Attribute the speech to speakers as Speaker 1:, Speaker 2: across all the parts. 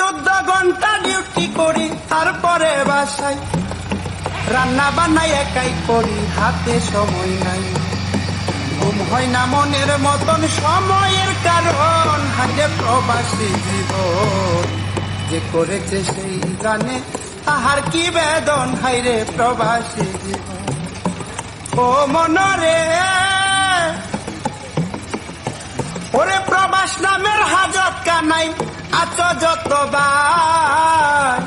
Speaker 1: 14 ঘন্টা ডিউটি করি, তারপরে বাসায় রান্না বান্নাই একাই করি, হাতে সময় নাই। ঘুম হয় না মনের মতন সময়ের কারণ, হাইরে প্রবাসী জীবন যে করেছে সেই জানে তাহার কি বেদন। হাইরে প্রবাসী জীবন ও মনরে, ওরে প্রবাস নামের হাজত কানাই আছো যতবার,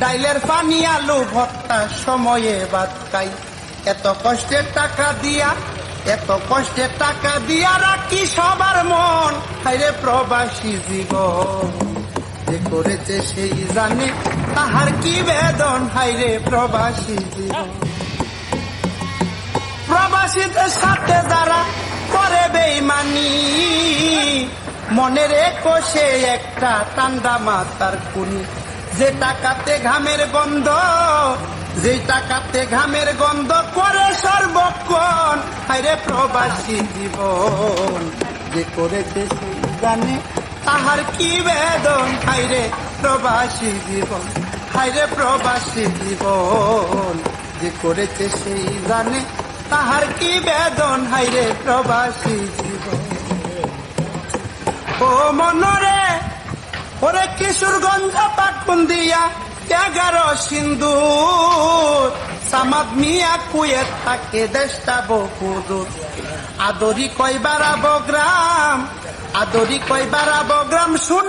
Speaker 1: ডাইলের পানি আলু ভর্তা সময়ে ভাত খাই। এত কষ্টের টাকা দিয়া, এত কষ্টের টাকা দিয়া রাখি সবার মন। হাইরে প্রবাসী জীবন যে করেছে সেই জানে তাহার কি বেদন। হাইরে প্রবাসী জীবন প্রবাসীদের সাথে যারা করে বেইমানি, মনের কোষে একটা ঠান্ডা মাথার কুনি। যে টাকাতে ঘামের গন্ধ, যে টাকাতে ঘামের গন্ধ করে সর্বক্ষণ। হাইরে প্রবাসী জীবন যে করেছে সেই জানে তাহার কি বেদন। হাইরে প্রবাসী জীবন, হাইরে প্রবাসী জীবন যে করেছে সেই জানে তাহার কি বেদন। হাইরে প্রবাসী জীবন ও মনরে, ওরে কিশোরগঞ্জ পাটকুন্দিয়া 11 সিন্দুর, সামাদ মিয়া কুয়েত থাকে দেশটা বহুদূর। আদরি কয় বাড়াবো গ্রাম, আদরি কয় বাড়াবো গ্রাম শুনে